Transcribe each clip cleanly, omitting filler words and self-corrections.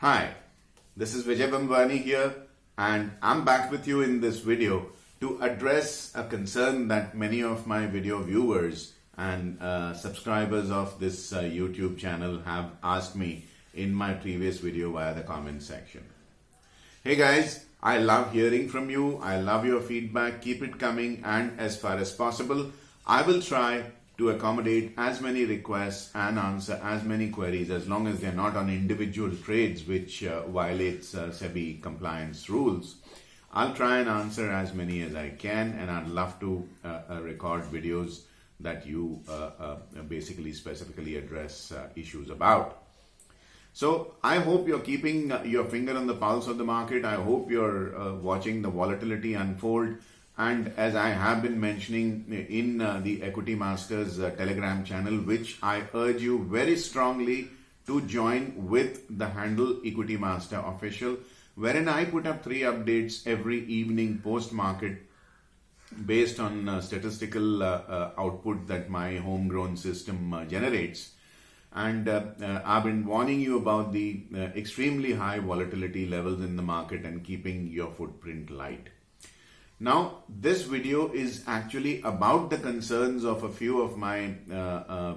Hi, this is Vijay Bambwani here, and I'm back with you in this video to address a concern that many of my video viewers and subscribers of this YouTube channel have asked me in my previous video via the comment section. Hey guys, I love hearing from you. I love your feedback. Keep it coming, and as far as possible, I will try to accommodate as many requests and answer as many queries as long as they're not on individual trades which violates SEBI compliance rules. I'll try and answer as many as I can, and I'd love to record videos that you basically specifically address issues about. So I hope you're keeping your finger on the pulse of the market. I hope you're watching the volatility unfold. And as I have been mentioning in the Equity Masters Telegram channel, which I urge you very strongly to join with the handle Equity Master Official, wherein I put up 3 updates every evening post-market based on statistical output that my homegrown system generates. And I've been warning you about the extremely high volatility levels in the market and keeping your footprint light. Now, this video is actually about the concerns of a few of my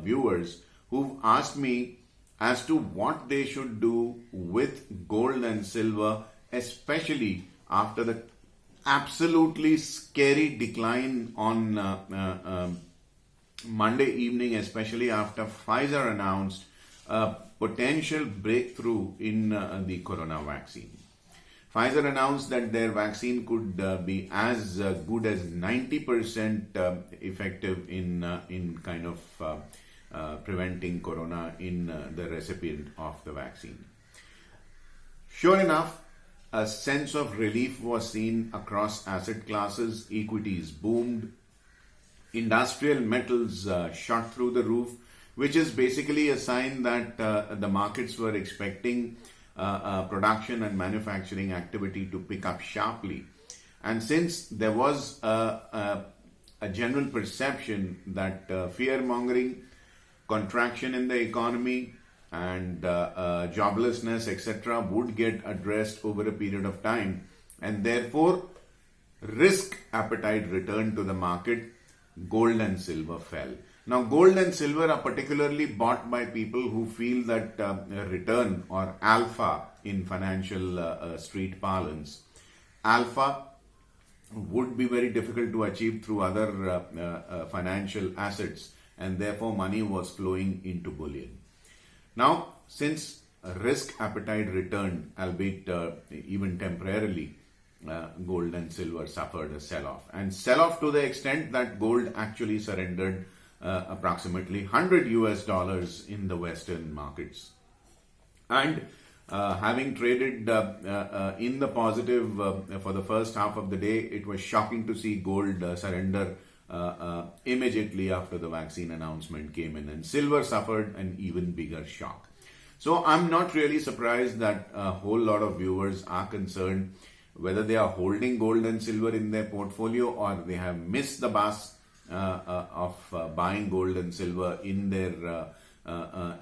viewers who've asked me as to what they should do with gold and silver, especially after the absolutely scary decline on Monday evening, especially after Pfizer announced a potential breakthrough in the corona vaccine. Pfizer announced that their vaccine could be as good as 90% effective in kind of preventing corona in the recipient of the vaccine. Sure enough, a sense of relief was seen across asset classes. Equities boomed. Industrial metals shot through the roof, which is basically a sign that the markets were expecting production and manufacturing activity to pick up sharply. And since there was a general perception that fear-mongering, contraction in the economy, and joblessness, etc., would get addressed over a period of time, and therefore risk appetite returned to the market, gold and silver fell. Now, gold and silver are particularly bought by people who feel that return or alpha in financial street parlance, alpha would be very difficult to achieve through other financial assets, and therefore money was flowing into bullion. Now, since risk appetite returned, albeit even temporarily, gold and silver suffered a sell-off, and sell-off to the extent that gold actually surrendered approximately $100 in the Western markets. And having traded in the positive for the first half of the day, it was shocking to see gold surrender immediately after the vaccine announcement came in, and silver suffered an even bigger shock. So I'm not really surprised that a whole lot of viewers are concerned whether they are holding gold and silver in their portfolio or they have missed the bus of buying gold and silver in their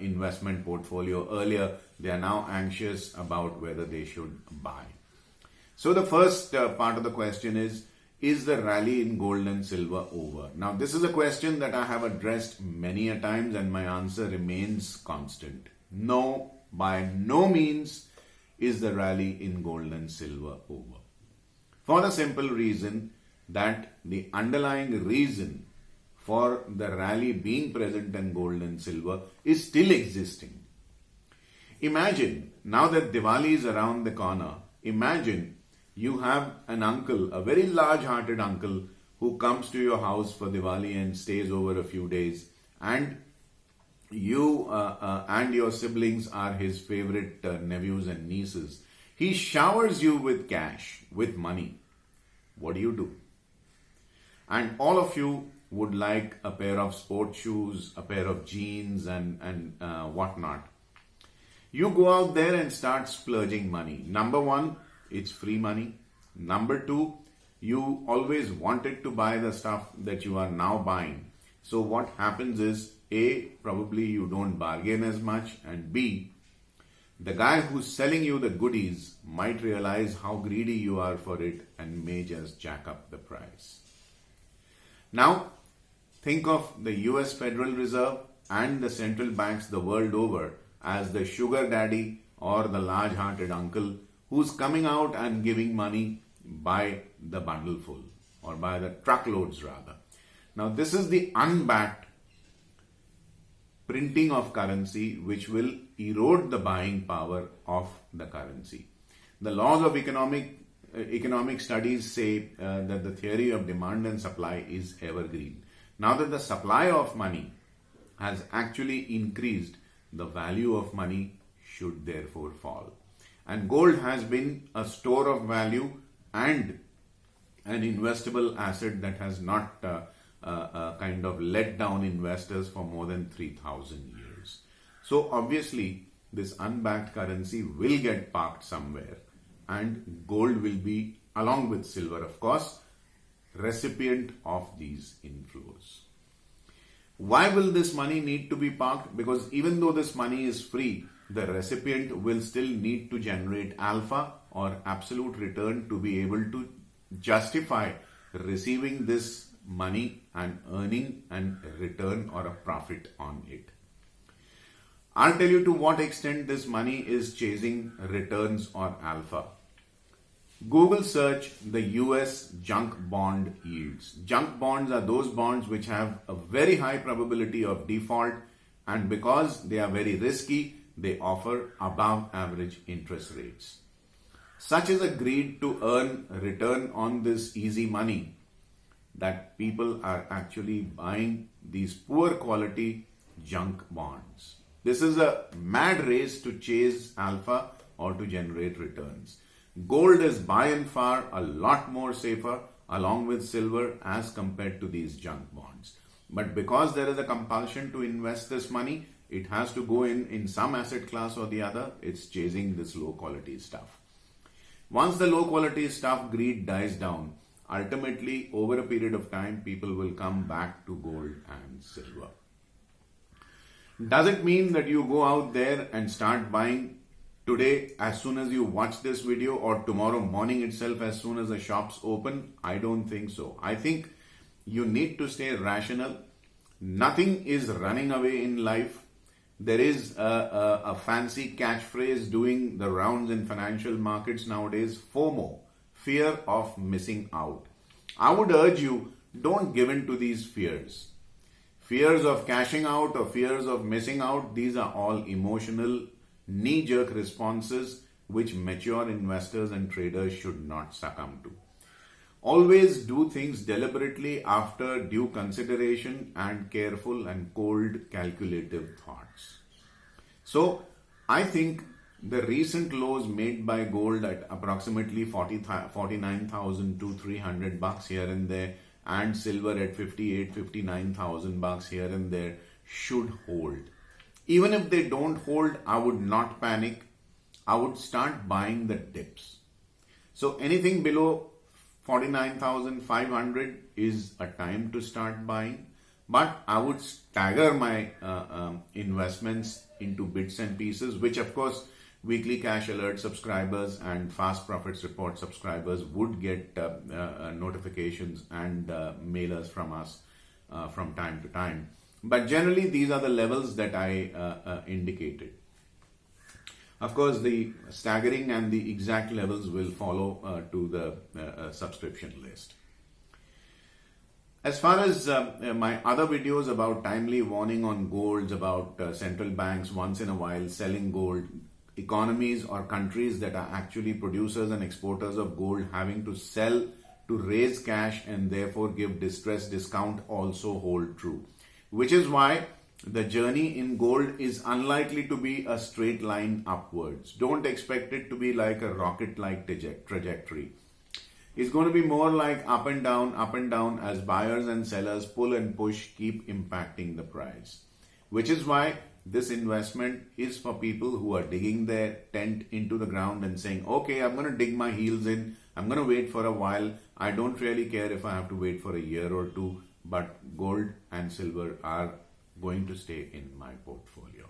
investment portfolio earlier. They are now anxious about whether they should buy. So the first part of the question is the rally in gold and silver over? Now, this is a question that I have addressed many a times, and my answer remains constant. No, by no means is the rally in gold and silver over. For the simple reason that the underlying reason for the rally being present in gold and silver is still existing. Imagine, now that Diwali is around the corner, imagine you have an uncle, a very large-hearted uncle, who comes to your house for Diwali and stays over a few days, and you and your siblings are his favorite nephews and nieces. He showers you with cash, with money. What do? And all of you would like a pair of sports shoes, a pair of jeans, and whatnot. You go out there and start splurging money. Number one, it's free money. Number two, you always wanted to buy the stuff that you are now buying. So what happens is, A, probably you don't bargain as much, and B, the guy who's selling you the goodies might realize how greedy you are for it and may just jack up the price. Now, think of the US Federal Reserve and the central banks the world over as the sugar daddy or the large-hearted uncle who's coming out and giving money by the bundleful or by the truckloads rather. Now, this is the unbacked printing of currency which will erode the buying power of the currency. The laws of economic studies say that the theory of demand and supply is evergreen. Now that the supply of money has actually increased, the value of money should therefore fall. And gold has been a store of value and an investable asset that has not kind of let down investors for more than 3,000 years. So obviously this unbacked currency will get parked somewhere, and gold will be, along with silver of course, recipient of these inflows. Why will this money need to be parked? Because even though this money is free, the recipient will still need to generate alpha or absolute return to be able to justify receiving this money and earning and return or a profit on it. I'll tell you to what extent this money is chasing returns or alpha. Google search the US junk bond yields. Junk bonds are those bonds which have a very high probability of default, and because they are very risky, they offer above average interest rates. Such is a greed to earn return on this easy money that people are actually buying these poor quality junk bonds. This is a mad race to chase alpha or to generate returns. Gold is by and far a lot more safer along with silver as compared to these junk bonds. But because there is a compulsion to invest this money, it has to go in some asset class or the other. It's chasing this low quality stuff. Once the low quality stuff greed dies down, ultimately over a period of time, people will come back to gold and silver. Does it mean that you go out there and start buying today as soon as you watch this video, or tomorrow morning itself as soon as the shops open? I don't think so. I think you need to stay rational. Nothing is running away in life. There is a fancy catchphrase doing the rounds in financial markets nowadays: FOMO, fear of missing out. I would urge you, don't give in to these fears. Fears of cashing out or fears of missing out, these are all emotional, knee-jerk responses which mature investors and traders should not succumb to. Always do things deliberately after due consideration and careful and cold calculative thoughts. So, I think the recent lows made by gold at approximately 49,000 to 300 bucks here and there, and silver at 59,000 bucks here and there should hold. Even if they don't hold, I would not panic. I would start buying the dips. So anything below 49,500 is a time to start buying, but I would stagger my investments into bits and pieces, which of course weekly cash alert subscribers and fast profits report subscribers would get notifications and mailers from us from time to time. But generally these are the levels that I indicated. Of course, the staggering and the exact levels will follow to the subscription list. As far as my other videos about timely warning on golds, about central banks once in a while selling gold, economies or countries that are actually producers and exporters of gold having to sell to raise cash and therefore give distress discount also hold true. Which is why the journey in gold is unlikely to be a straight line upwards. Don't expect it to be like a rocket-like trajectory. It's going to be more like up and down as buyers and sellers pull and push keep impacting the price. Which is why this investment is for people who are digging their tent into the ground and saying, okay, I'm going to dig my heels in. I'm going to wait for a while. I don't really care if I have to wait for a year or two, but gold and silver are going to stay in my portfolio.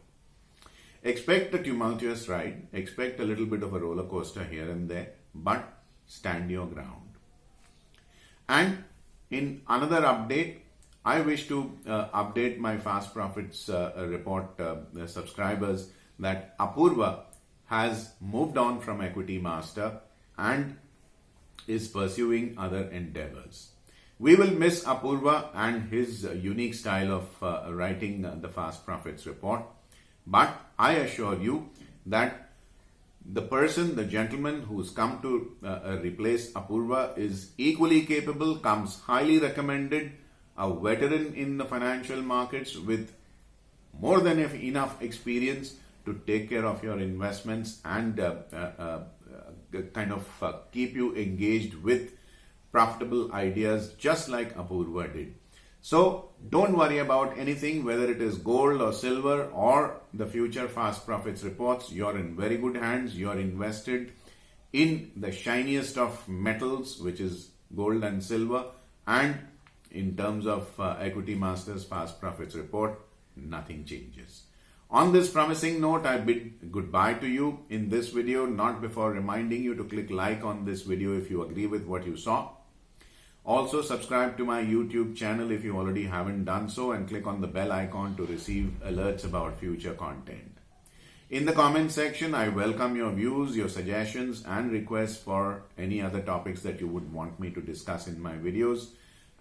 Expect a tumultuous ride, expect a little bit of a roller coaster here and there, but stand your ground. And in another update, I wish to update my Fast Profits report subscribers that Apurva has moved on from Equity Master and is pursuing other endeavors. We will miss Apurva and his unique style of writing the Fast Profits report, but I assure you that the gentleman who's come to replace Apurva is equally capable, comes highly recommended, a veteran in the financial markets with more than enough experience to take care of your investments and keep you engaged with profitable ideas just like Apurva did. So don't worry about anything, whether it is gold or silver or the future Fast Profits reports. You're in very good hands. You're invested in the shiniest of metals, which is gold and silver. And in terms of Equity Master's Fast Profits report, nothing changes. On this promising note, I bid goodbye to you in this video, not before reminding you to click like on this video if you agree with what you saw. Also, subscribe to my YouTube channel if you already haven't done so, and click on the bell icon to receive alerts about future content. In the comment section, I welcome your views, your suggestions, and requests for any other topics that you would want me to discuss in my videos.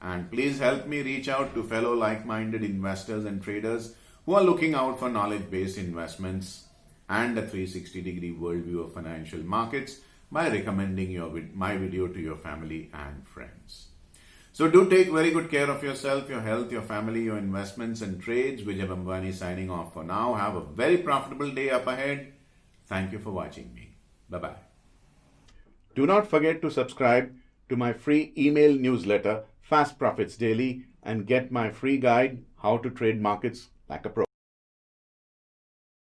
And please help me reach out to fellow like-minded investors and traders who are looking out for knowledge-based investments and a 360-degree worldview of financial markets by recommending my video to your family and friends. So do take very good care of yourself, your health, your family, your investments and trades. Vijay Bambwani signing off for now. Have a very profitable day up ahead. Thank you for watching me. Bye-bye. Do not forget to subscribe to my free email newsletter, Fast Profits Daily, and get my free guide, How to Trade Markets Like a Pro.